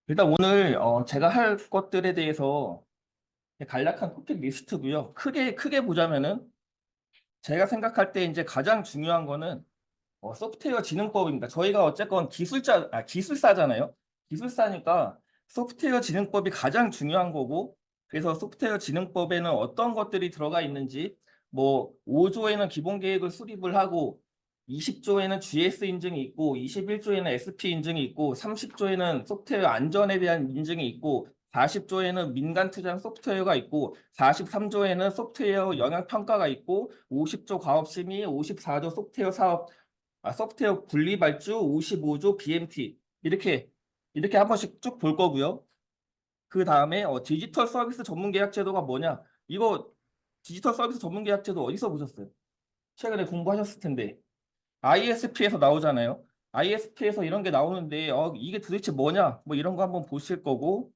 일단 오늘 제가 할 것들에 대해서 간략한 토픽 리스트고요. 크게 보자면은 제가 생각할 때 이제 가장 중요한 거는 소프트웨어 진흥법입니다. 저희가 어쨌건 기술사잖아요. 기술사니까 소프트웨어 진흥법이 가장 중요한 거고, 그래서 소프트웨어 진흥법에는 어떤 것들이 들어가 있는지, 뭐 5조에는 기본 계획을 수립을 하고, 20조에는 GS 인증이 있고, 21조에는 SP 인증이 있고, 30조에는 소프트웨어 안전에 대한 인증이 있고, 40조에는 민간 투자형 소프트웨어가 있고, 43조에는 소프트웨어 영향 평가가 있고, 50조 과업심의, 54조 소프트웨어 사업 소프트웨어 분리 발주 55조 BMT 이렇게 한 번씩 쭉 볼 거고요. 그 다음에 디지털 서비스 전문 계약 제도가 뭐냐? 이거 디지털 서비스 전문 계약 제도 어디서 보셨어요? 최근에 공부하셨을 텐데 ISP에서 나오잖아요. ISP에서 이런 게 나오는데 이게 도대체 뭐냐? 뭐 이런 거 한번 보실 거고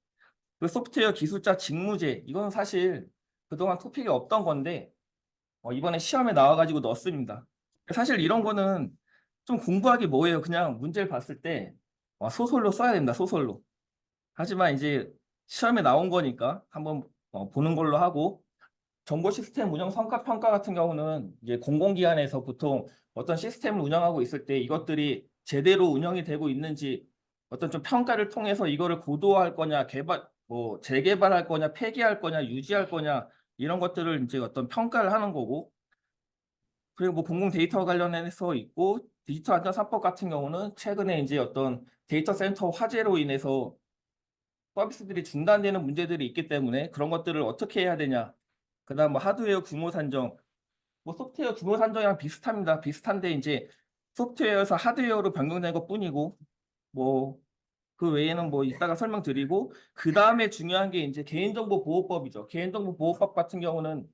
그 소프트웨어 기술자 직무제 이건 사실 그동안 토픽이 없던 건데 이번에 시험에 나와가지고 넣었습니다. 사실 이런 거는 좀 공부하기 뭐예요? 그냥 문제를 봤을 때 소설로 써야 된다, 소설로. 하지만 이제 시험에 나온 거니까 한번 보는 걸로 하고 정보 시스템 운영 성과 평가 같은 경우는 이제 공공기관에서 보통 어떤 시스템을 운영하고 있을 때 이것들이 제대로 운영이 되고 있는지 어떤 좀 평가를 통해서 이거를 고도화할 거냐, 재개발할 거냐, 폐기할 거냐, 유지할 거냐 이런 것들을 이제 어떤 평가를 하는 거고 그리고 뭐 공공 데이터 관련해서 있고 디지털 안전 3법 같은 경우는 최근에 이제 어떤 데이터 센터 화재로 인해서 서비스들이 중단되는 문제들이 있기 때문에 그런 것들을 어떻게 해야 되냐. 그다음 뭐 하드웨어 규모 산정, 뭐 소프트웨어 규모 산정이랑 비슷합니다. 비슷한데 이제 소프트웨어에서 하드웨어로 변경된 것뿐이고 뭐 그 외에는 뭐 이따가 설명드리고 그 다음에 중요한 게 이제 개인정보보호법이죠. 개인정보보호법 같은 경우는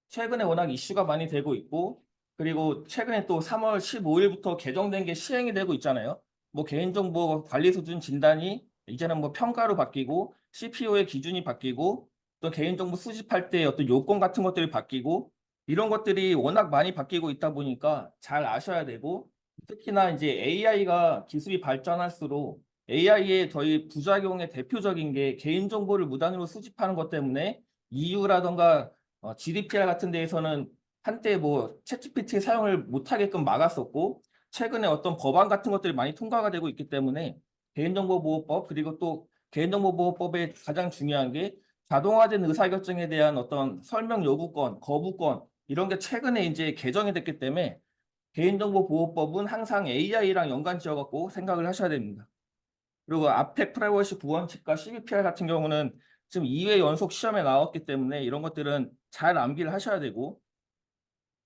최근에 워낙 이슈가 많이 되고 있고 그리고 최근에 또 3월 15일부터 개정된 게 시행이 되고 있잖아요. 뭐 개인정보 관리 수준 진단이 이제는 뭐 평가로 바뀌고 CPO의 기준이 바뀌고 또 개인정보 수집할 때 어떤 요건 같은 것들이 바뀌고 이런 것들이 워낙 많이 바뀌고 있다 보니까 잘 아셔야 되고 특히나 이제 AI가 기술이 발전할수록 AI의 저희 부작용의 대표적인 게 개인정보를 무단으로 수집하는 것 때문에 EU라던가 GDPR 같은 데에서는 한때 뭐 챗GPT 사용을 못하게끔 막았었고 최근에 어떤 법안 같은 것들이 많이 통과가 되고 있기 때문에 개인정보보호법 그리고 또 개인정보보호법의 가장 중요한 게 자동화된 의사결정에 대한 어떤 설명 요구권, 거부권 이런 게 최근에 이제 개정이 됐기 때문에 개인정보보호법은 항상 AI랑 연관 지어갖고 생각을 하셔야 됩니다. 그리고 아펙 프라이버시 구원칙과 CBPR 같은 경우는 지금 2회 연속 시험에 나왔기 때문에 이런 것들은 잘 암기를 하셔야 되고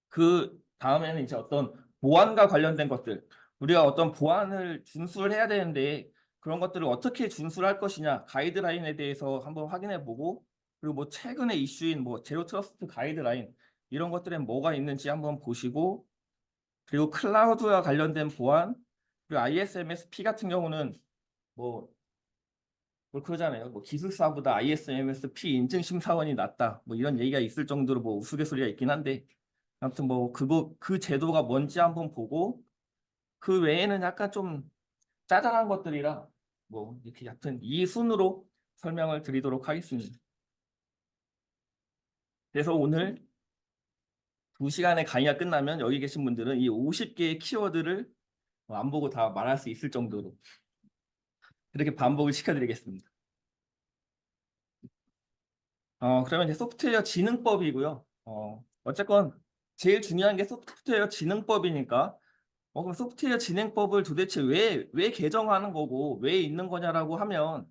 그 다음에는 이제 어떤 보안과 관련된 것들 우리가 어떤 보안을 준수를 해야 되는데 그런 것들을 어떻게 준수를 할 것이냐 가이드라인에 대해서 한번 확인해 보고 그리고 뭐 최근에 이슈인 뭐 제로 트러스트 가이드라인 이런 것들엔 뭐가 있는지 한번 보시고 그리고 클라우드와 관련된 보안 그리고 ISMSP 같은 경우는 뭐 그러잖아요. 뭐 기술사보다 ISMS-P 인증심사원이 낫다. 뭐 이런 얘기가 있을 정도로 뭐 우스갯소리가 있긴 한데 아무튼 뭐 그 제도가 뭔지 한번 보고 그 외에는 약간 좀 짜잘한 것들이라 뭐 이렇게 하여튼 이 순으로 설명을 드리도록 하겠습니다. 그래서 오늘 2시간의 강의가 끝나면 여기 계신 분들은 이 50개의 키워드를 안 보고 다 말할 수 있을 정도로 이렇게 반복을 시켜드리겠습니다. 그러면 이제 소프트웨어 진흥법이고요. 어쨌건 제일 중요한 게 소프트웨어 진흥법이니까 그럼 소프트웨어 진흥법을 도대체 왜 개정하는 거고 왜 있는 거냐라고 하면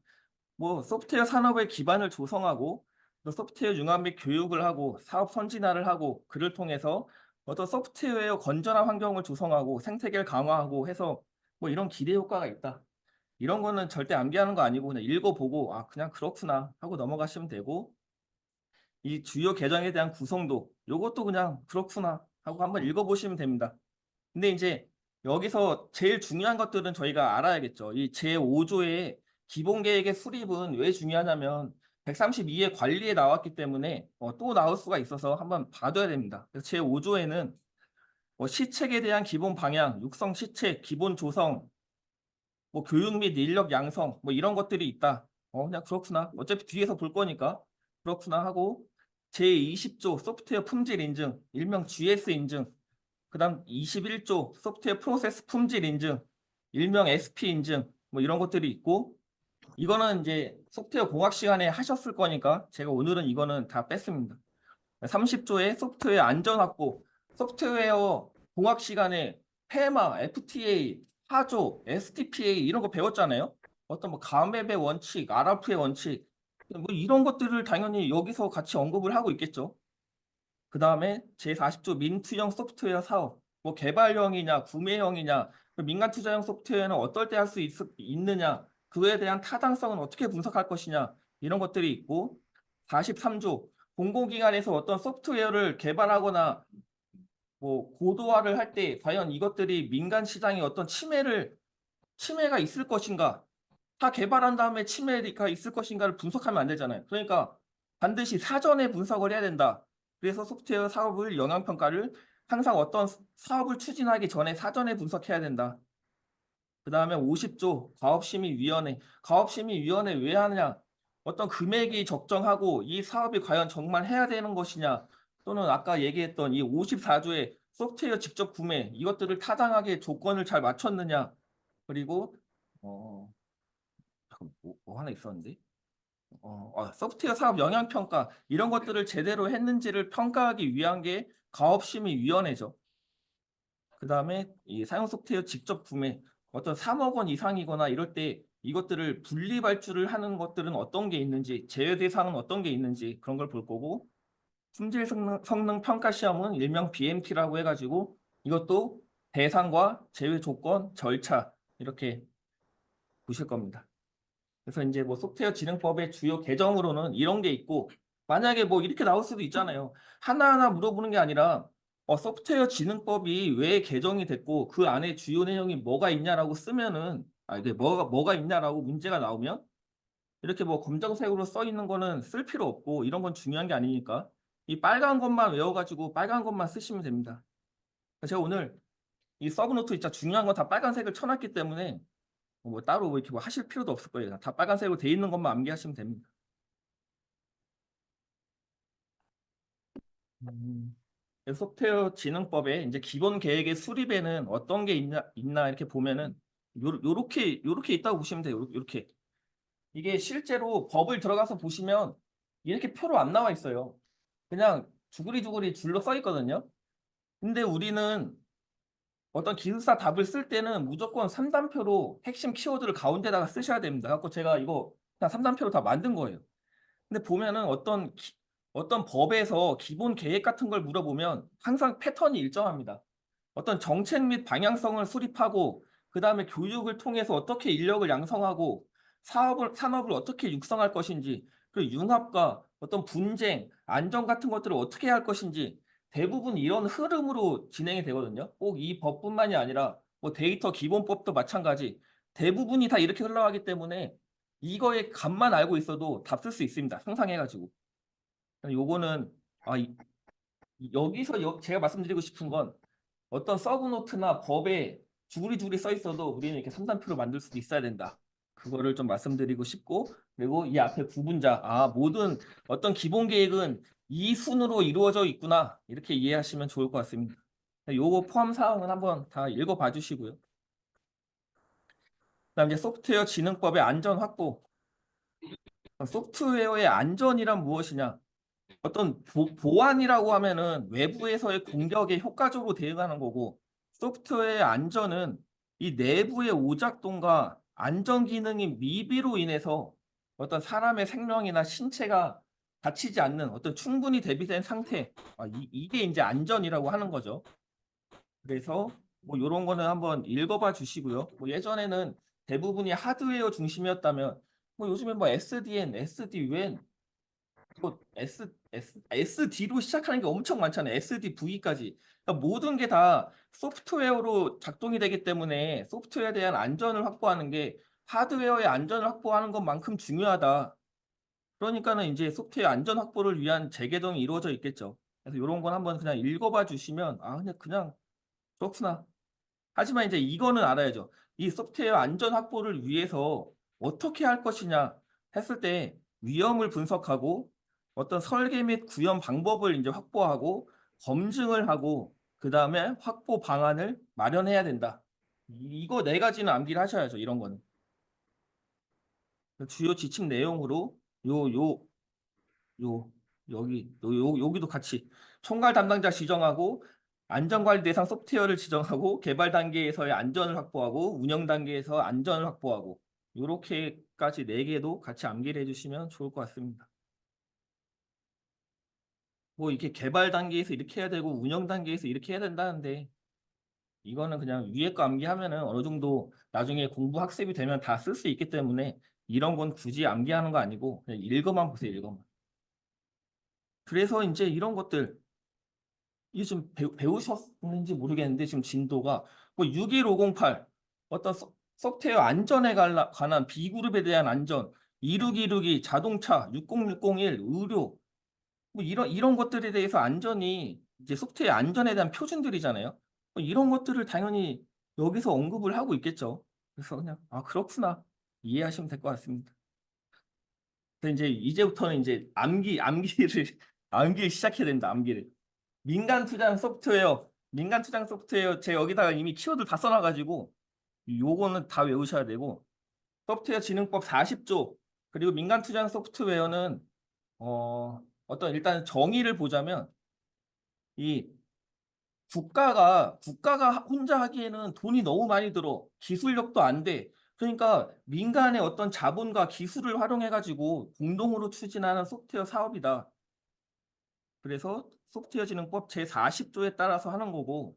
뭐 소프트웨어 산업의 기반을 조성하고 또 소프트웨어 융합 및 교육을 하고 사업 선진화를 하고 그를 통해서 어떤 소프트웨어 건전한 환경을 조성하고 생태계를 강화하고 해서 뭐 이런 기대 효과가 있다. 이런 거는 절대 암기하는 거 아니고 그냥 읽어보고 그냥 그렇구나 하고 넘어가시면 되고 이 주요 계정에 대한 구성도 요것도 그냥 그렇구나 하고 한번 읽어보시면 됩니다. 근데 이제 여기서 제일 중요한 것들은 저희가 알아야겠죠. 이 제5조의 기본계획의 수립은 왜 중요하냐면 132의 관리에 나왔기 때문에 또 나올 수가 있어서 한번 봐둬야 됩니다. 그래서 제5조에는 시책에 대한 기본 방향, 육성 시책, 기본 조성, 뭐 교육 및 인력 양성 뭐 이런 것들이 있다. 그냥 그렇구나. 어차피 뒤에서 볼 거니까 그렇구나 하고 제20조 소프트웨어 품질 인증, 일명 GS 인증, 그다음 21조 소프트웨어 프로세스 품질 인증, 일명 SP 인증 뭐 이런 것들이 있고 이거는 이제 소프트웨어 공학 시간에 하셨을 거니까 제가 오늘은 이거는 다 뺐습니다. 30조의 소프트웨어 안전 확보, 소프트웨어 공학 시간에 페마, FTA, 하조, STPA 이런 거 배웠잖아요. 어떤 뭐 가맵의 원칙, RF의 원칙 뭐 이런 것들을 당연히 여기서 같이 언급을 하고 있겠죠. 그 다음에 제40조 민투형 소프트웨어 사업, 뭐 개발형이냐 구매형이냐 민간 투자형 소프트웨어는 어떨 때 할 수 있느냐 그에 대한 타당성은 어떻게 분석할 것이냐 이런 것들이 있고 43조 공공기관에서 어떤 소프트웨어를 개발하거나 뭐 고도화를 할 때 과연 이것들이 민간 시장에 어떤 침해가 있을 것인가 다 개발한 다음에 침해가 있을 것인가를 분석하면 안 되잖아요. 그러니까 반드시 사전에 분석을 해야 된다. 그래서 소프트웨어 사업을 영향평가를 항상 어떤 사업을 추진하기 전에 사전에 분석해야 된다. 그 다음에 50조 가업심의위원회. 가업심의위원회 왜 하느냐? 어떤 금액이 적정하고 이 사업이 과연 정말 해야 되는 것이냐? 또는 아까 얘기했던 이 54조의 소프트웨어 직접 구매 이것들을 타당하게 조건을 잘 맞췄느냐? 그리고 잠깐 뭐 하나 있었는데 소프트웨어 사업 영향평가 이런 것들을 제대로 했는지를 평가하기 위한 게 가업심의위원회죠. 그 다음에 이 사용 소프트웨어 직접 구매 어떤 3억 원 이상이거나 이럴 때 이것들을 분리 발주를 하는 것들은 어떤 게 있는지 제외 대상은 어떤 게 있는지 그런 걸 볼 거고 품질 성능 평가 시험은 일명 BMT라고 해가지고 이것도 대상과 제외 조건 절차 이렇게 보실 겁니다. 그래서 이제 뭐 소프트웨어 진흥법의 주요 개정으로는 이런 게 있고 만약에 뭐 이렇게 나올 수도 있잖아요. 하나하나 물어보는 게 아니라 소프트웨어 진흥법이 왜 개정이 됐고 그 안에 주요 내용이 뭐가 있냐라고 쓰면은 이게 뭐가 있냐라고 문제가 나오면 이렇게 뭐 검정색으로 써 있는 거는 쓸 필요 없고 이런 건 중요한 게 아니니까 이 빨간 것만 외워가지고 빨간 것만 쓰시면 됩니다. 제가 오늘 이 서브노트 진짜 중요한 건 다 빨간색을 쳐놨기 때문에 뭐 따로 뭐 이렇게 뭐 하실 필요도 없을 거예요. 다 빨간색으로 돼 있는 것만 암기하시면 됩니다. 음, 소프트웨어 진흥법에 이제 기본 계획의 수립에는 어떤 게 있나 이렇게 보면은 요렇게 있다고 보시면 돼요. 요렇게. 이게 실제로 법을 들어가서 보시면 이렇게 표로 안 나와 있어요. 그냥 주구리주구리 줄로 써 있거든요. 근데 우리는 어떤 기숙사 답을 쓸 때는 무조건 3단표로 핵심 키워드를 가운데다가 쓰셔야 됩니다. 그래서 제가 이거 그냥 3단표로 다 만든 거예요. 근데 보면은 어떤 법에서 기본 계획 같은 걸 물어보면 항상 패턴이 일정합니다. 어떤 정책 및 방향성을 수립하고 그다음에 교육을 통해서 어떻게 인력을 양성하고 산업을 어떻게 육성할 것인지 그리고 융합과 어떤 분쟁, 안전 같은 것들을 어떻게 할 것인지 대부분 이런 흐름으로 진행이 되거든요. 꼭 이 법뿐만이 아니라 뭐 데이터 기본법도 마찬가지 대부분이 다 이렇게 흘러가기 때문에 이거의 값만 알고 있어도 답 쓸 수 있습니다. 상상해가지고. 요거는 여기서 제가 말씀드리고 싶은 건 어떤 서브노트나 법에 주구리주구리 써 있어도 우리는 이렇게 3단표로 만들 수도 있어야 된다. 그거를 좀 말씀드리고 싶고 그리고 이 앞에 구분자 모든 어떤 기본 계획은 이 순으로 이루어져 있구나 이렇게 이해하시면 좋을 것 같습니다. 요거 포함 사항은 한번 다 읽어봐 주시고요. 그다음 이제 소프트웨어 진흥법의 안전 확보. 소프트웨어의 안전이란 무엇이냐? 어떤 보안이라고 하면은 외부에서의 공격에 효과적으로 대응하는 거고 소프트웨어의 안전은 이 내부의 오작동과 안전 기능이 미비로 인해서 어떤 사람의 생명이나 신체가 다치지 않는 어떤 충분히 대비된 상태 이게 이제 안전이라고 하는 거죠. 그래서 뭐 이런 거는 한번 읽어봐 주시고요. 뭐 예전에는 대부분이 하드웨어 중심이었다면 뭐 요즘에 뭐 SDN, SD-WAN 뭐 SD로 시작하는 게 엄청 많잖아요. SDV까지. 그러니까 모든 게 다 소프트웨어로 작동이 되기 때문에 소프트웨어에 대한 안전을 확보하는 게 하드웨어의 안전을 확보하는 것만큼 중요하다. 그러니까는 이제 소프트웨어 안전 확보를 위한 재개정이 이루어져 있겠죠. 그래서 이런 건 한번 그냥 읽어봐 주시면 그냥 그렇구나. 하지만 이제 이거는 알아야죠. 이 소프트웨어 안전 확보를 위해서 어떻게 할 것이냐 했을 때 위험을 분석하고 어떤 설계 및 구현 방법을 이제 확보하고 검증을 하고 그다음에 확보 방안을 마련해야 된다. 이거 네 가지는 암기를 하셔야죠. 이런 거는. 주요 지침 내용으로 요, 요, 요, 여기도 같이 총괄 담당자 지정하고 안전관리 대상 소프트웨어를 지정하고 개발 단계에서의 안전을 확보하고 운영 단계에서 안전을 확보하고 요렇게까지 네 개도 같이 암기를 해주시면 좋을 것 같습니다. 뭐 이렇게 개발 단계에서 이렇게 해야 되고 운영 단계에서 이렇게 해야 된다는데 이거는 그냥 위에 거 암기하면은 어느 정도 나중에 공부 학습이 되면 다 쓸 수 있기 때문에 이런 건 굳이 암기하는 거 아니고 그냥 읽어만 보세요, 읽어만. 그래서 이제 이런 것들 이게 좀 배우셨는지 모르겠는데 지금 진도가 뭐 61508 어떤 소프트웨어 안전에 관한 B그룹에 대한 안전 2612 자동차 60601 의료 뭐 이런 것들에 대해서 안전이 이제 소프트웨어 안전에 대한 표준들이잖아요. 뭐 이런 것들을 당연히 여기서 언급을 하고 있겠죠. 그래서 그냥 아 그렇구나 이해하시면 될 것 같습니다. 그래서 이제 이제부터는 이제 암기를 암기를 시작해야 된다. 암기를. 민간 투자형 소프트웨어 제 여기다가 이미 키워드 다 써놔가지고 요거는 다 외우셔야 되고 소프트웨어 진흥법 40조 그리고 민간 투자형 소프트웨어는 어떤 일단 정의를 보자면 이 국가가 혼자 하기에는 돈이 너무 많이 들어 기술력도 안 돼. 그러니까 민간의 어떤 자본과 기술을 활용해가지고 공동으로 추진하는 소프트웨어 사업이다. 그래서 소프트웨어 진흥법 제40조에 따라서 하는 거고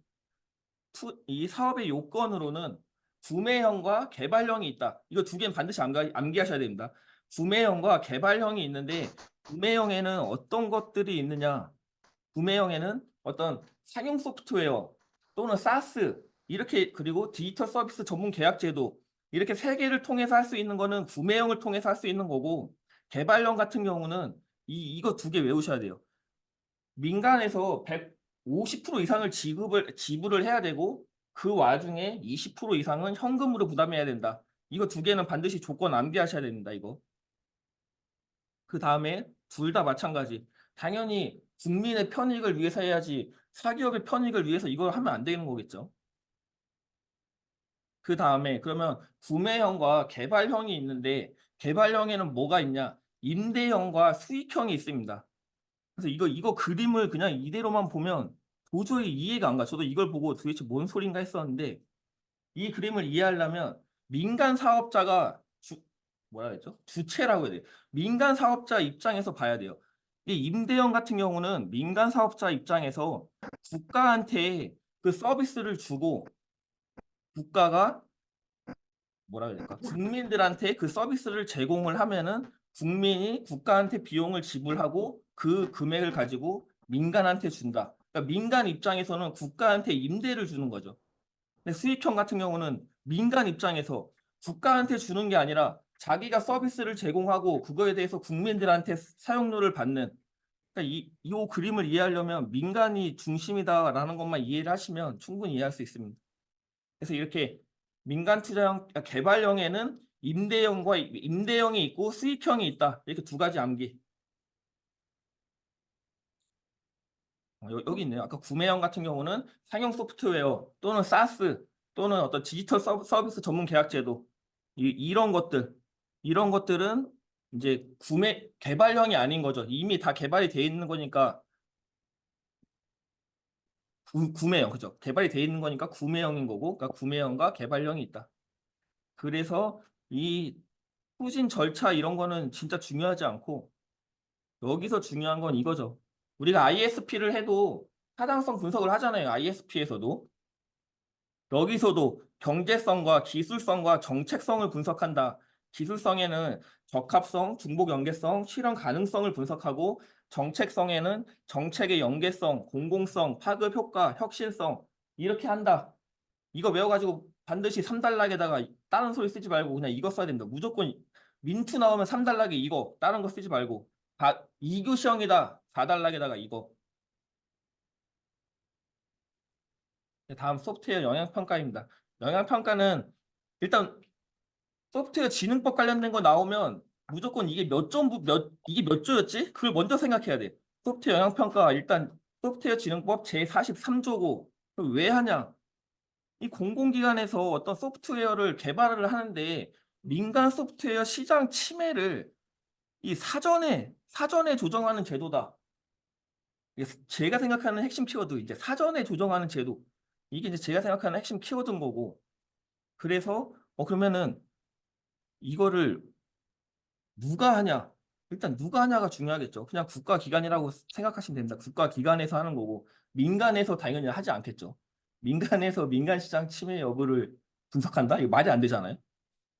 이 사업의 요건으로는 구매형과 개발형이 있다. 이거 두 개는 반드시 암기하셔야 됩니다. 구매형과 개발형이 있는데 구매형에는 어떤 것들이 있느냐? 구매형에는 어떤 상용 소프트웨어 또는 사스 이렇게 그리고 디지털 서비스 전문 계약 제도 이렇게 세 개를 통해서 할 수 있는 거는 구매형을 통해서 할 수 있는 거고 개발형 같은 경우는 이거 두 개 외우셔야 돼요. 민간에서 150% 이상을 지불을 해야 되고 그 와중에 20% 이상은 현금으로 부담해야 된다. 이거 두 개는 반드시 조건 암기하셔야 됩니다. 이거. 그 다음에 둘 다 마찬가지. 당연히 국민의 편익을 위해서 해야지 사기업의 편익을 위해서 이걸 하면 안 되는 거겠죠. 그 다음에 그러면 구매형과 개발형이 있는데 개발형에는 뭐가 있냐? 임대형과 수익형이 있습니다. 그래서 이거 그림을 그냥 이대로만 보면 도저히 이해가 안 가. 저도 이걸 보고 도대체 뭔 소린가 했었는데 이 그림을 이해하려면 민간 사업자가 뭐라 그랬죠? 주체라고 해야 돼요. 민간 사업자 입장에서 봐야 돼요. 이 임대형 같은 경우는 민간 사업자 입장에서 국가한테 그 서비스를 주고 국가가 뭐라 해야 될까? 국민들한테 그 서비스를 제공을 하면은 국민이 국가한테 비용을 지불하고 그 금액을 가지고 민간한테 준다. 그러니까 민간 입장에서는 국가한테 임대를 주는 거죠. 근데 수익형 같은 경우는 민간 입장에서 국가한테 주는 게 아니라 자기가 서비스를 제공하고 그거에 대해서 국민들한테 사용료를 받는 그러니까 이 그림을 이해하려면 민간이 중심이다라는 것만 이해를 하시면 충분히 이해할 수 있습니다. 그래서 이렇게 민간 투자형, 개발형에는 임대형이 있고 수익형이 있다. 이렇게 두 가지 암기. 여기 있네요. 아까 구매형 같은 경우는 상용 소프트웨어 또는 사스 또는 어떤 디지털 서비스 전문 계약 제도 이런 것들은 이제 개발형이 아닌 거죠. 이미 다 개발이 돼 있는 거니까 구매형 그죠? 개발이 돼 있는 거니까 구매형인 거고, 그러니까 구매형과 개발형이 있다. 그래서 이 후진 절차 이런 거는 진짜 중요하지 않고 여기서 중요한 건 이거죠. 우리가 ISP를 해도 타당성 분석을 하잖아요. ISP에서도. 여기서도 경제성과 기술성과 정책성을 분석한다. 기술성에는 적합성, 중복 연계성, 실현 가능성을 분석하고 정책성에는 정책의 연계성, 공공성, 파급 효과, 혁신성 이렇게 한다. 이거 외워가지고 반드시 3단락에다가 다른 소리 쓰지 말고 그냥 이거 써야 됩니다. 무조건 민투 나오면 3단락에 이거 다른 거 쓰지 말고 2교시형이다. 4단락에다가 이거. 다음 소프트웨어 영향평가입니다. 영향평가는 일단 소프트웨어 진흥법 관련된 거 나오면 무조건 이게 몇 조였지? 그걸 먼저 생각해야 돼. 소프트웨어 영향평가 일단 소프트웨어 진흥법 제43조고 왜 하냐? 이 공공기관에서 어떤 소프트웨어를 개발을 하는데 민간 소프트웨어 시장 침해를 이 사전에 조정하는 제도다. 이게 제가 생각하는 핵심 키워드 이제 사전에 조정하는 제도. 이게 이제 제가 생각하는 핵심 키워드인 거고. 그래서 그러면은 이거를 누가 하냐? 일단 누가 하냐가 중요하겠죠. 그냥 국가기관이라고 생각하시면 됩니다. 국가기관에서 하는 거고 민간에서 당연히 하지 않겠죠. 민간에서 민간시장 침해 여부를 분석한다? 이거 말이 안 되잖아요.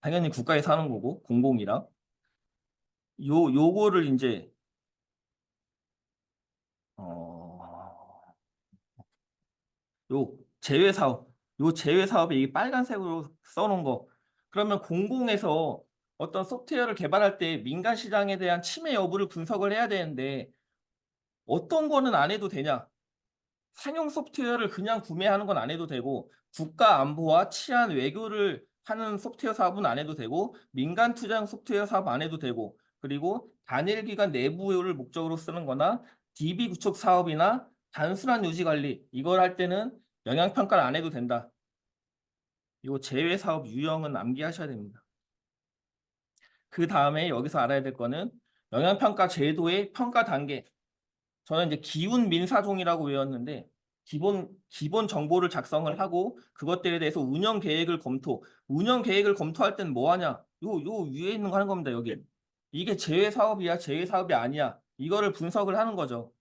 당연히 국가에서 하는 거고 공공이랑 요거를 이제 어, 요 제외사업 요 제외사업에 이 빨간색으로 써놓은 거 그러면 공공에서 어떤 소프트웨어를 개발할 때 민간 시장에 대한 침해 여부를 분석을 해야 되는데 어떤 거는 안 해도 되냐? 상용 소프트웨어를 그냥 구매하는 건 안 해도 되고 국가 안보와 치안 외교를 하는 소프트웨어 사업은 안 해도 되고 민간 투자형 소프트웨어 사업 안 해도 되고 그리고 단일 기관 내부를 목적으로 쓰는 거나 DB 구축 사업이나 단순한 유지 관리 이걸 할 때는 영향 평가를 안 해도 된다. 이거 제외 사업 유형은 암기하셔야 됩니다. 그 다음에 여기서 알아야 될 거는 영향 평가 제도의 평가 단계. 저는 이제 기운 민사종이라고 외웠는데 기본 정보를 작성을 하고 그것들에 대해서 운영 계획을 검토할 때는 뭐 하냐? 요 위에 있는 거 하는 겁니다. 여기. 이게 재외 사업이야, 재외 사업이 아니야. 이거를 분석을 하는 거죠.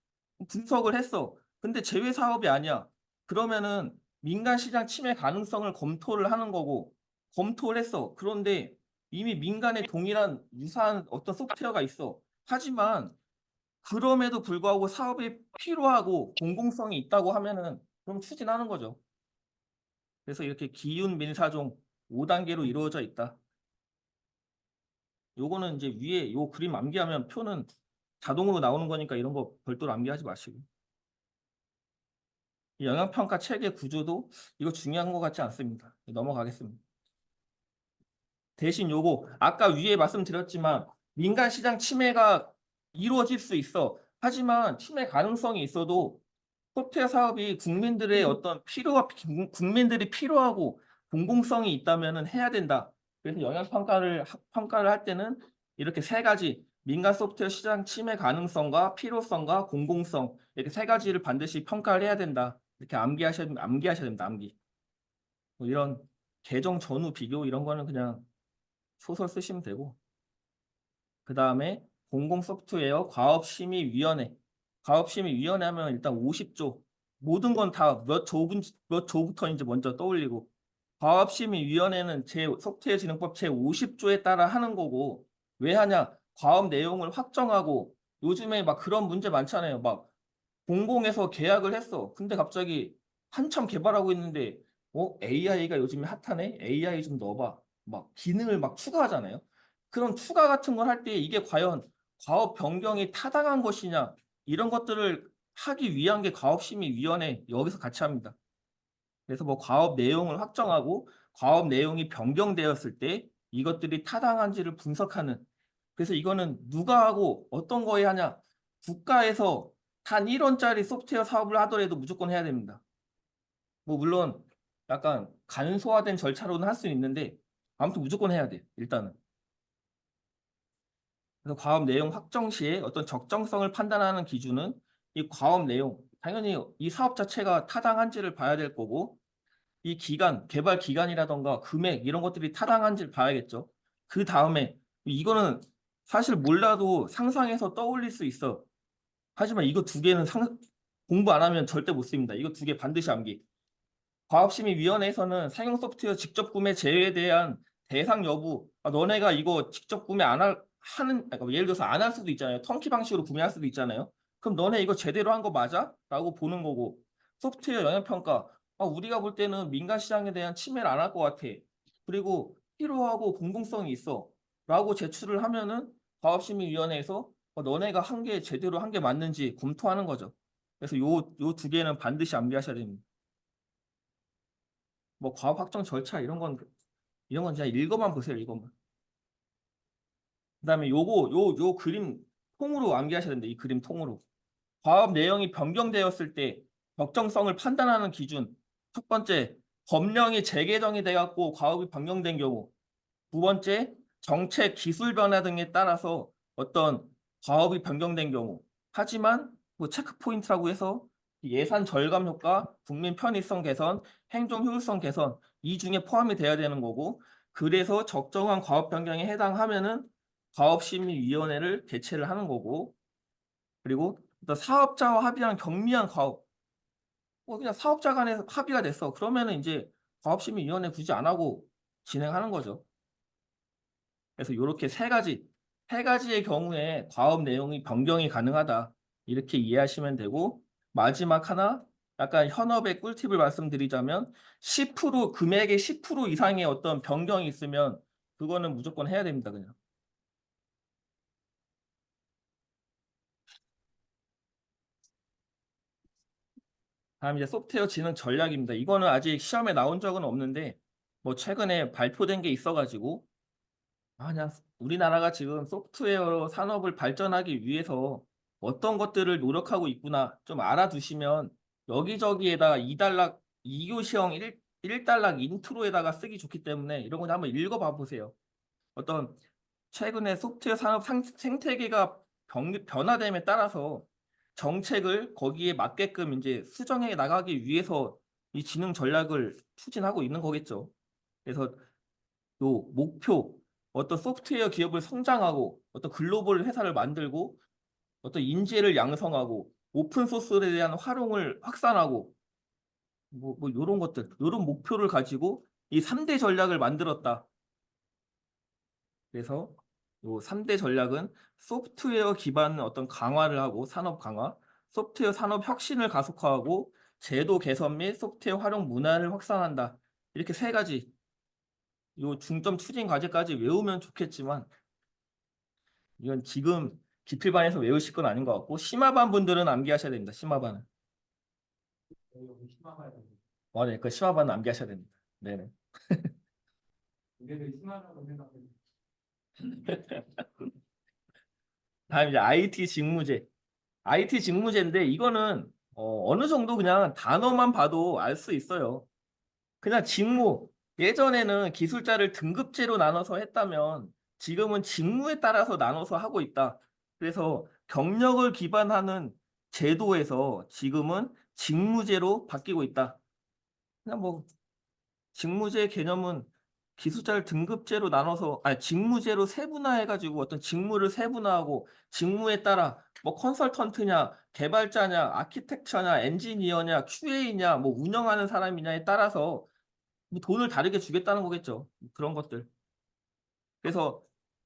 분석을 했어. 근데 재외 사업이 아니야. 그러면은 민간 시장 침해 가능성을 검토를 하는 거고 검토를 했어. 그런데 이미 민간에 동일한 유사한 어떤 소프트웨어가 있어. 하지만 그럼에도 불구하고 사업이 필요하고 공공성이 있다고 하면은 그럼 추진하는 거죠. 그래서 이렇게 기윤 민사종 5단계로 이루어져 있다. 요거는 이제 위에 요 그림 암기하면 표는 자동으로 나오는 거니까 이런 거 별도로 암기하지 마시고. 이 영향평가 체계 구조도 이거 중요한 것 같지 않습니다. 넘어가겠습니다. 대신 요거 아까 위에 말씀드렸지만 민간 시장 침해가 이루어질 수 있어. 하지만 침해 가능성이 있어도 소프트웨어 사업이 국민들의 어떤 국민들이 필요하고 공공성이 있다면 해야 된다. 그래서 평가를 할 때는 이렇게 세 가지 민간 소프트웨어 시장 침해 가능성과 필요성과 공공성 이렇게 세 가지를 반드시 평가를 해야 된다. 이렇게 암기하셔야 됩니다. 암기. 뭐 이런 개정 전후 비교 이런 거는 그냥 소설 쓰시면 되고 그 다음에 공공 소프트웨어 과업심의위원회. 과업심의위원회 하면 일단 50조. 모든 건 다 몇 조부터인지 먼저 떠올리고. 과업심의위원회는 소프트웨어 진흥법 제50조에 따라 하는 거고. 왜 하냐? 과업 내용을 확정하고 요즘에 막 그런 문제 많잖아요. 막 공공에서 계약을 했어. 근데 갑자기 한참 개발하고 있는데 AI가 요즘에 핫하네? AI 좀 넣어봐. 막 기능을 막 추가하잖아요. 그런 추가 같은 걸 할 때 이게 과연 과업 변경이 타당한 것이냐 이런 것들을 하기 위한 게 과업심의위원회 여기서 같이 합니다. 그래서 뭐 과업 내용을 확정하고 과업 내용이 변경되었을 때 이것들이 타당한지를 분석하는 그래서 이거는 누가 하고 어떤 거에 하냐 국가에서 단 1원짜리 소프트웨어 사업을 하더라도 무조건 해야 됩니다. 뭐 물론 약간 간소화된 절차로는 할 수 있는데 아무튼 무조건 해야 돼 일단은. 그래서 과업 내용 확정 시에 어떤 적정성을 판단하는 기준은 이 과업 내용 당연히 이 사업 자체가 타당한지를 봐야 될 거고 이 기간 개발 기간이라던가 금액 이런 것들이 타당한지를 봐야겠죠. 그 다음에 이거는 사실 몰라도 상상해서 떠올릴 수 있어. 하지만 이거 두 개는 공부 안 하면 절대 못 씁니다. 이거 두 개 반드시 암기. 과업심의위원회에서는 상용 소프트웨어 직접 구매 제외에 대한 대상 여부, 너네가 이거 직접 구매 그러니까 예를 들어서 안 할 수도 있잖아요. 턴키 방식으로 구매할 수도 있잖아요. 그럼 너네 이거 제대로 한 거 맞아? 라고 보는 거고, 소프트웨어 영향평가, 우리가 볼 때는 민간 시장에 대한 침해를 안 할 것 같아. 그리고 필요하고 공공성이 있어. 라고 제출을 하면은 과업심의위원회에서 너네가 한 게 제대로 한 게 맞는지 검토하는 거죠. 그래서 요 두 개는 반드시 암기하셔야 됩니다. 뭐 과업 확정 절차 이런 건 그냥 읽어만 보세요. 읽어만. 그다음에 요 그림 통으로 암기하셔야 됩니다. 이 그림 통으로. 과업 내용이 변경되었을 때 적정성을 판단하는 기준. 첫 번째, 법령이 재개정이 돼갖고 과업이 변경된 경우. 두 번째, 정책 기술 변화 등에 따라서 어떤 과업이 변경된 경우. 하지만 뭐 체크 포인트라고 해서 예산 절감 효과, 국민 편의성 개선, 행정 효율성 개선 이 중에 포함이 돼야 되는 거고, 그래서 적정한 과업 변경에 해당하면은 과업심의위원회를 개최를 하는 거고, 그리고 또 사업자와 합의한 경미한 과업, 뭐 그냥 사업자 간에 합의가 됐어. 그러면은 이제 과업심의위원회 굳이 안 하고 진행하는 거죠. 그래서 이렇게 세 가지의 경우에 과업 내용이 변경이 가능하다. 이렇게 이해하시면 되고, 마지막 하나, 약간 현업의 꿀팁을 말씀드리자면 10% 금액의 10% 이상의 어떤 변경이 있으면 그거는 무조건 해야 됩니다. 그냥. 다음 이제 소프트웨어 진흥 전략입니다. 이거는 아직 시험에 나온 적은 없는데 뭐 최근에 발표된 게 있어가지고 그냥 우리나라가 지금 소프트웨어 산업을 발전하기 위해서 어떤 것들을 노력하고 있구나 좀 알아두시면 여기저기에다가 2단락 2교시형 1단락 인트로에다가 쓰기 좋기 때문에 이런 거 한번 읽어봐 보세요. 어떤 최근에 소프트웨어 산업 생태계가 변화됨에 따라서 정책을 거기에 맞게끔 이제 수정해 나가기 위해서 이 진흥 전략을 추진하고 있는 거겠죠. 그래서 또 목표, 어떤 소프트웨어 기업을 성장하고 어떤 글로벌 회사를 만들고 어떤 인재를 양성하고 오픈 소스에 대한 활용을 확산하고 뭐 이런 것들, 이런 목표를 가지고 이 3대 전략을 만들었다. 그래서 요 3대 전략은 소프트웨어 기반 어떤 강화를 하고 산업 강화, 소프트웨어 산업 혁신을 가속화하고 제도 개선 및 소프트웨어 활용 문화를 확산한다. 이렇게 세 가지 요 중점 추진 과제까지 외우면 좋겠지만 이건 지금 기필반에서 외우실 건 아닌 것 같고 심화반 분들은 암기하셔야 됩니다. 심화반은. 네, 그 심화반은 암기하셔야 됩니다. 네네. 다음 이제 IT 직무제. IT 직무제인데 이거는 어느 정도 그냥 단어만 봐도 알 수 있어요. 그냥 직무. 예전에는 기술자를 등급제로 나눠서 했다면 지금은 직무에 따라서 나눠서 하고 있다. 그래서 경력을 기반하는 제도에서 지금은 직무제로 바뀌고 있다. 그냥 뭐 직무제 개념은 기술자를 등급제로 나눠서 아니 직무제로 세분화해가지고 어떤 직무를 세분화하고 직무에 따라 뭐 컨설턴트냐 개발자냐 아키텍처냐 엔지니어냐 QA냐 뭐 운영하는 사람이냐에 따라서 뭐 돈을 다르게 주겠다는 거겠죠. 그런 것들. 그래서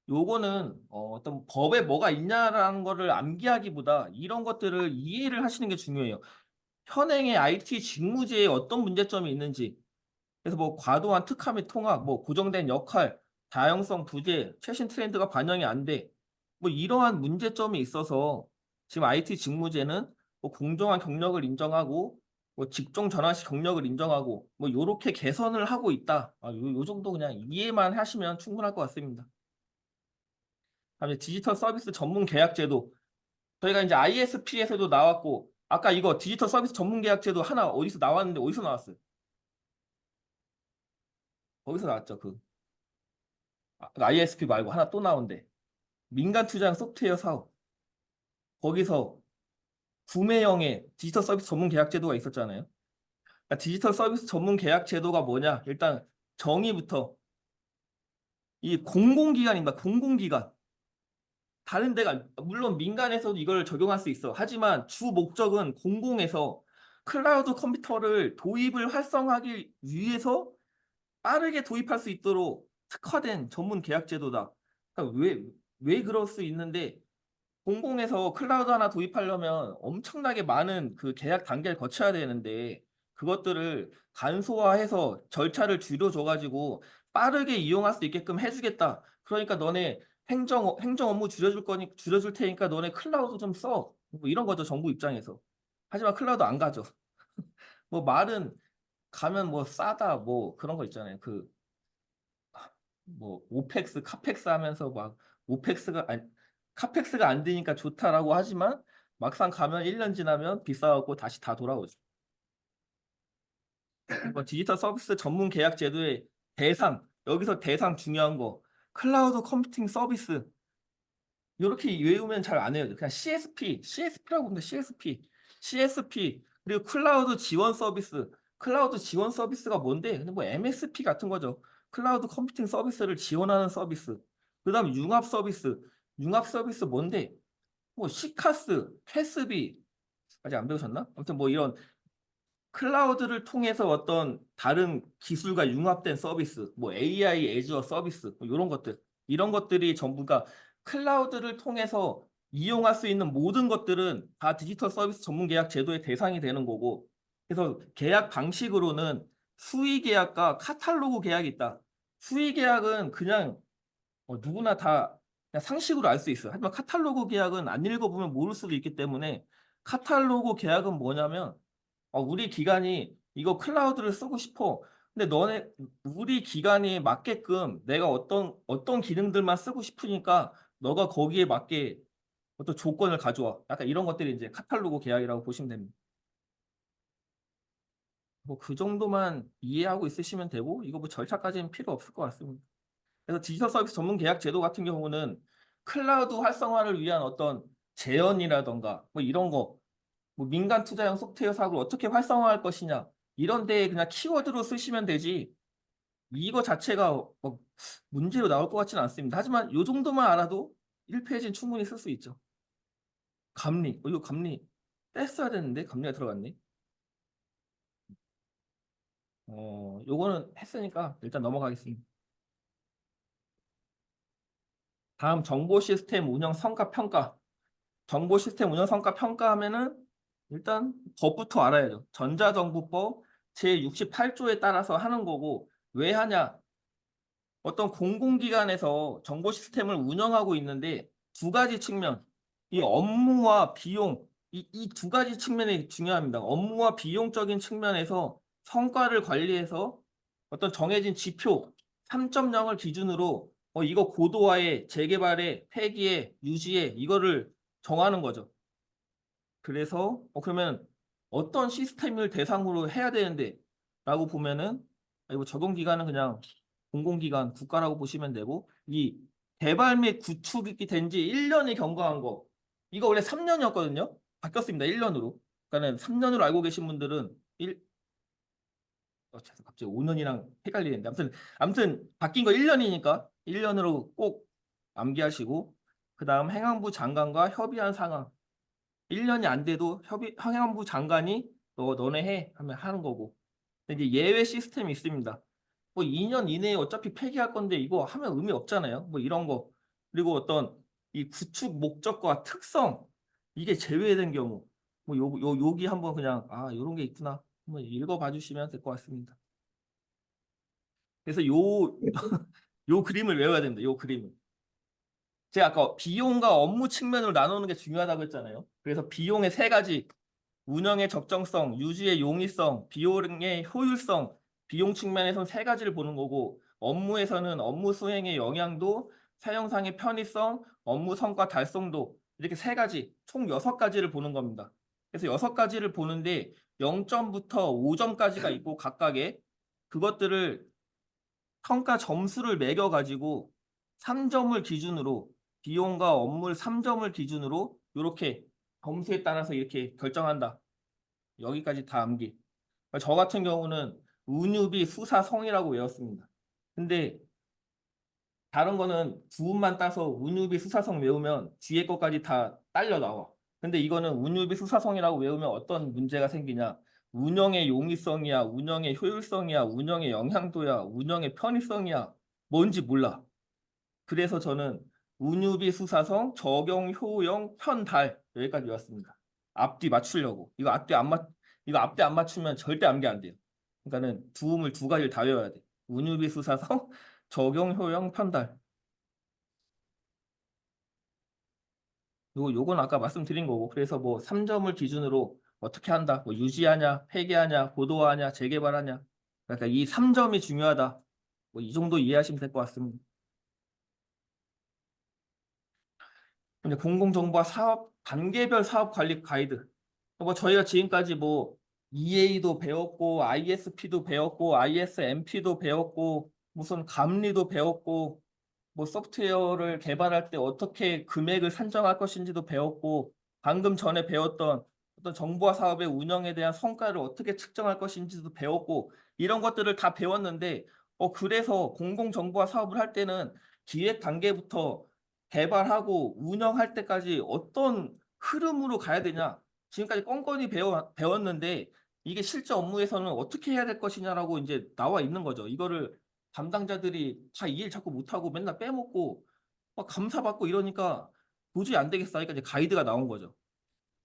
요거는 어떤 법에 뭐가 있냐라는 거를 암기하기보다 이런 것들을 이해를 하시는 게 중요해요. 현행의 IT 직무제에 어떤 문제점이 있는지. 그래서 뭐 과도한 특화 및 통합, 뭐 고정된 역할, 다양성 부재, 최신 트렌드가 반영이 안 돼. 뭐 이러한 문제점이 있어서 지금 IT 직무제는 뭐 공정한 경력을 인정하고 뭐 직종 전환식 경력을 인정하고 뭐 요렇게 개선을 하고 있다. 요 정도 그냥 이해만 하시면 충분할 것 같습니다. 다음에 디지털 서비스 전문 계약 제도. 저희가 이제 ISP에서도 나왔고 아까 이거 디지털 서비스 전문 계약 제도 하나 어디서 나왔는데 어디서 나왔어요? 거기서 나왔죠. ISP 말고 하나 또 나온대. 민간 투자형 소프트웨어 사업. 거기서 구매형의 디지털 서비스 전문 계약 제도가 있었잖아요. 그러니까 디지털 서비스 전문 계약 제도가 뭐냐? 일단 정의부터 이 공공기관입니다. 공공기관. 다른 데가 물론 민간에서도 이걸 적용할 수 있어. 하지만 주 목적은 공공에서 클라우드 컴퓨터를 도입을 활성화하기 위해서 빠르게 도입할 수 있도록 특화된 전문 계약 제도다. 그러니까 왜 그럴 수 있는데 공공에서 클라우드 하나 도입하려면 엄청나게 많은 그 계약 단계를 거쳐야 되는데 그것들을 간소화해서 절차를 줄여줘가지고 빠르게 이용할 수 있게끔 해주겠다. 그러니까 너네 행정 업무 줄여줄 테니까 너네 클라우드 좀 써. 뭐 이런 거죠, 정부 입장에서. 하지만 클라우드 안 가죠. 뭐 말은 가면 뭐 싸다 뭐 그런 거 있잖아요. 뭐 오펙스, 카펙스 하면서 막 오펙스가 아니 카펙스가 안 되니까 좋다라고 하지만 막상 가면 1년 지나면 비싸갖고 다시 다 돌아오죠. 뭐 디지털 서비스 전문 계약 제도의 대상, 여기서 대상 중요한 거, 클라우드 컴퓨팅 서비스. 이렇게 외우면 잘 안 해요. 그냥 CSP라고 부르는데 CSP, 그리고 클라우드 지원 서비스. 클라우드 지원 서비스가 뭔데? 근데 뭐 MSP 같은 거죠. 클라우드 컴퓨팅 서비스를 지원하는 서비스. 그다음 융합 서비스 뭔데? 뭐 시카스, 캐스비 아직 안 배우셨나? 아무튼 뭐 이런 클라우드를 통해서 어떤 다른 기술과 융합된 서비스, 뭐 AI, 애주어 서비스, 뭐 이런 것들, 이런 것들이 전부가 클라우드를 통해서 이용할 수 있는 모든 것들은 다 디지털 서비스 전문 계약 제도의 대상이 되는 거고, 그래서 계약 방식으로는 수의 계약과 카탈로그 계약이 있다. 수의 계약은 그냥 누구나 다 그냥 상식으로 알 수 있어요. 하지만 카탈로그 계약은 안 읽어보면 모를 수도 있기 때문에 카탈로그 계약은 뭐냐면 우리 기관이 이거 클라우드를 쓰고 싶어. 근데 우리 기관에 맞게끔 내가 어떤 기능들만 쓰고 싶으니까 너가 거기에 맞게 어떤 조건을 가져와. 약간 이런 것들이 이제 카탈로그 계약이라고 보시면 됩니다. 뭐 그 정도만 이해하고 있으시면 되고 이거 뭐 절차까지는 필요 없을 것 같습니다. 그래서 디지털 서비스 전문 계약 제도 같은 경우는 클라우드 활성화를 위한 어떤 제언이라던가 뭐 이런 거, 뭐 민간 투자형 소프트웨어 사업을 어떻게 활성화할 것이냐 이런 데에 그냥 키워드로 쓰시면 되지 이거 자체가 문제로 나올 것 같지는 않습니다. 하지만 이 정도만 알아도 1페이지는 충분히 쓸 수 있죠. 감리, 이거 감리 뗐어야 되는데 감리가 들어갔네. 요거는 했으니까 일단 넘어가겠습니다. 다음 정보 시스템 운영 성과 평가. 정보 시스템 운영 성과 평가하면은 일단 법부터 알아야죠. 전자정보법 제68조에 따라서 하는 거고 왜 하냐? 어떤 공공기관에서 정보 시스템을 운영하고 있는데 두 가지 측면, 이 업무와 비용, 이 두 가지 측면이 중요합니다. 업무와 비용적인 측면에서 성과를 관리해서 어떤 정해진 지표 3.0을 기준으로 이거 고도화에, 재개발에, 폐기에, 유지에 이거를 정하는 거죠. 그래서 그러면 어떤 시스템을 대상으로 해야 되는데 라고 보면은 이거 적용 기간은 그냥 공공기관 국가라고 보시면 되고 이 개발 및 구축이 된 지 1년이 경과한 거 이거 원래 3년이었거든요. 바뀌었습니다. 1년으로. 그러니까는 3년으로 알고 계신 분들은 갑자기 5년이랑 헷갈리는데 아무튼 바뀐 거 1년이니까 1년으로 꼭 암기하시고 그다음 행안부 장관과 협의한 상황 1년이 안 돼도 행안부 장관이 너네 해 하면 하는 거고. 근데 이제 예외 시스템이 있습니다. 뭐 2년 이내에 어차피 폐기할 건데 이거 하면 의미 없잖아요. 뭐 이런 거. 그리고 어떤 이 구축 목적과 특성 이게 제외된 경우 뭐 여기 한번 그냥 요런 게 있구나. 한번 읽어봐 주시면 될 것 같습니다. 그래서 요 그림을 외워야 됩니다. 요 그림을. 제가 아까 비용과 업무 측면으로 나누는 게 중요하다고 했잖아요. 그래서 비용의 세 가지 운영의 적정성, 유지의 용이성, 비용의 효율성, 비용 측면에서는 세 가지를 보는 거고 업무에서는 업무 수행의 영향도, 사용상의 편의성, 업무 성과 달성도 이렇게 세 가지, 총 6가지를 보는 겁니다. 그래서 6가지를 보는데 0점부터 5점까지가 있고 각각의 그것들을 평가 점수를 매겨가지고 3점을 기준으로 비용과 업무 3점을 기준으로 이렇게 점수에 따라서 이렇게 결정한다. 여기까지 다 암기. 저 같은 경우는 운유비 수사성이라고 외웠습니다. 근데 다른 거는 부분만 따서 운유비 수사성 외우면 뒤에 것까지 다 딸려 나와. 근데 이거는 운유비 수사성이라고 외우면 어떤 문제가 생기냐? 운영의 용이성이야, 운영의 효율성이야, 운영의 영향도야, 운영의 편의성이야. 뭔지 몰라. 그래서 저는 운유비 수사성, 적용 효용, 편달 여기까지 외웠습니다. 앞뒤 맞추려고. 이거 앞뒤 안 맞추면 절대 암기 안 돼요. 그러니까는 두음을 두 가지를 다 외워야 돼. 운유비 수사성, 적용 효용, 편달. 요건 아까 말씀드린 거고. 그래서 뭐 3점을 기준으로 어떻게 한다. 뭐 유지하냐, 폐기하냐, 고도화하냐, 재개발하냐. 그러니까 이 3점이 중요하다. 뭐 이 정도 이해하시면 될 것 같습니다. 이제 공공정보와 사업 단계별 사업 관리 가이드. 뭐 저희가 지금까지 뭐 EA도 배웠고 ISP도 배웠고 ISMP도 배웠고 무슨 감리도 배웠고 뭐 소프트웨어를 개발할 때 어떻게 금액을 산정할 것인지도 배웠고 방금 전에 배웠던 어떤 정보화 사업의 운영에 대한 성과를 어떻게 측정할 것인지도 배웠고 이런 것들을 다 배웠는데 그래서 공공정보화 사업을 할 때는 기획 단계부터 개발하고 운영할 때까지 어떤 흐름으로 가야 되냐 지금까지 껌껌이 배웠는데 이게 실제 업무에서는 어떻게 해야 될 것이냐라고 이제 나와 있는 거죠. 이거를 담당자들이 다 이 일 자꾸 못하고 맨날 빼먹고 막 감사받고 이러니까 도저히 안 되겠어 하니까 이제 가이드가 나온 거죠.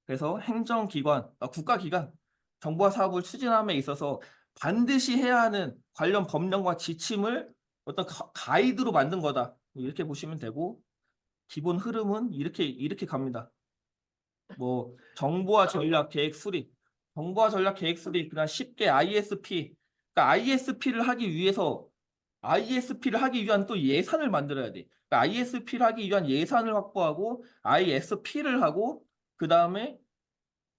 그래서 행정기관, 국가기관, 정보화 사업을 추진함에 있어서 반드시 해야 하는 관련 법령과 지침을 어떤 가이드로 만든 거다. 이렇게 보시면 되고 기본 흐름은 이렇게 갑니다. 뭐 정보화 전략 계획 수립, 정보화 전략 계획 수립 그냥 쉽게 ISP, 그러니까 ISP를 하기 위한 또 예산을 만들어야 돼. 그러니까 ISP를 하기 위한 예산을 확보하고 ISP를 하고 그 다음에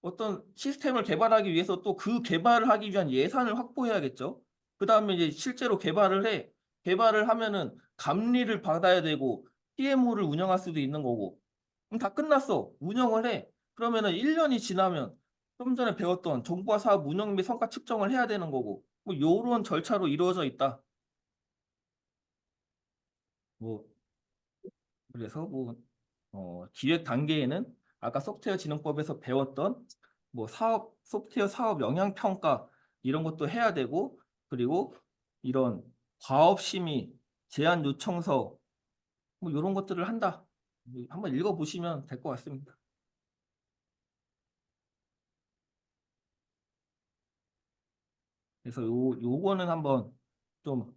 어떤 시스템을 개발하기 위해서 또 그 개발을 하기 위한 예산을 확보해야겠죠. 그 다음에 이제 실제로 개발을 해. 개발을 하면은 감리를 받아야 되고 PMO를 운영할 수도 있는 거고. 그럼 다 끝났어. 운영을 해. 그러면은 1년이 지나면 좀 전에 배웠던 정보화 사업 운영 및 성과 측정을 해야 되는 거고. 뭐 요런 절차로 이루어져 있다. 뭐 그래서 뭐 기획 단계에는 아까 소프트웨어 진흥법에서 배웠던 뭐 소프트웨어 사업 영향 평가 이런 것도 해야 되고 그리고 이런 과업 심의, 제안 요청서 뭐 이런 것들을 한다. 한번 읽어 보시면 될 것 같습니다. 그래서 요거는 한번 좀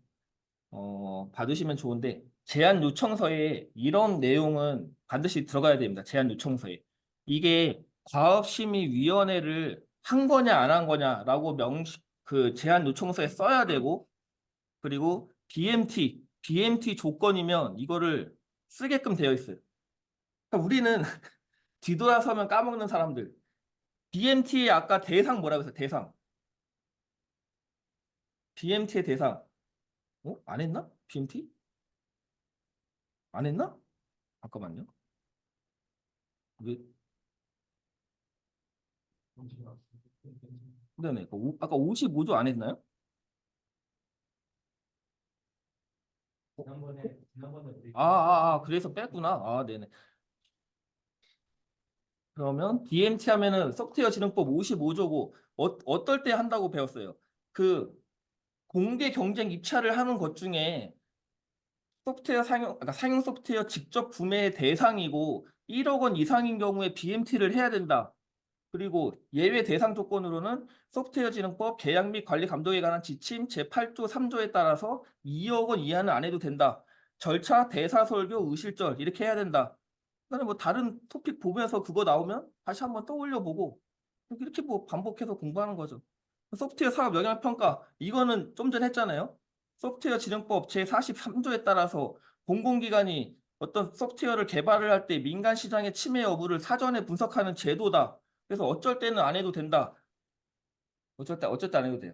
받으시면 좋은데 제안 요청서에 이런 내용은 반드시 들어가야 됩니다. 제안 요청서에. 이게 과업심의위원회를 한 거냐 안 한 거냐라고 그 제안 요청서에 써야 되고 그리고 BMT 조건이면 이거를 쓰게끔 되어 있어요. 그러니까 우리는 뒤돌아서면 까먹는 사람들. BMT의 아까 대상 뭐라고 했어요? 대상. BMT의 대상. 안 했나? BMT? 안 했나? 잠깐만요. 왜? 네네. 아까 55조 안 했나요? 그래서 뺐구나. 네네. 그러면 DMT 하면은 소프트웨어 진흥법 55조고 어떨 때 한다고 배웠어요. 그 공개 경쟁 입찰을 하는 것 중에 그러니까 상용 소프트웨어 직접 구매의 대상이고 1억 원 이상인 경우에 BMT를 해야 된다. 그리고 예외 대상 조건으로는 소프트웨어진흥법 계약 및 관리 감독에 관한 지침 제8조 3조에 따라서 2억 원 이하는 안 해도 된다. 절차, 대사 설교, 의실절 이렇게 해야 된다. 그다음에 뭐 다른 토픽 보면서 그거 나오면 다시 한번 떠올려 보고 이렇게 뭐 반복해서 공부하는 거죠. 소프트웨어 사업 영향 평가 이거는 좀 전에 했잖아요. 소프트웨어 진흥법 제43조에 따라서 공공기관이 어떤 소프트웨어를 개발을 할 때 민간 시장의 침해 여부를 사전에 분석하는 제도다. 그래서 어쩔 때는 안 해도 된다. 어쩔 때 안 해도 돼요.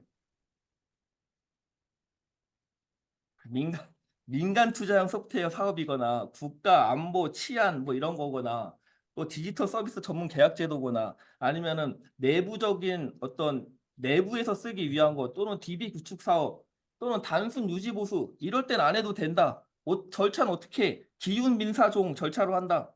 민간 민간 투자형 소프트웨어 사업이거나 국가 안보 치안 뭐 이런 거거나 또 디지털 서비스 전문 계약 제도거나 아니면은 내부적인 어떤 내부에서 쓰기 위한 것 또는 DB 구축 사업 또는 단순 유지 보수 이럴 땐 안 해도 된다. 절차는 어떻게 기윤 민사종 절차로 한다.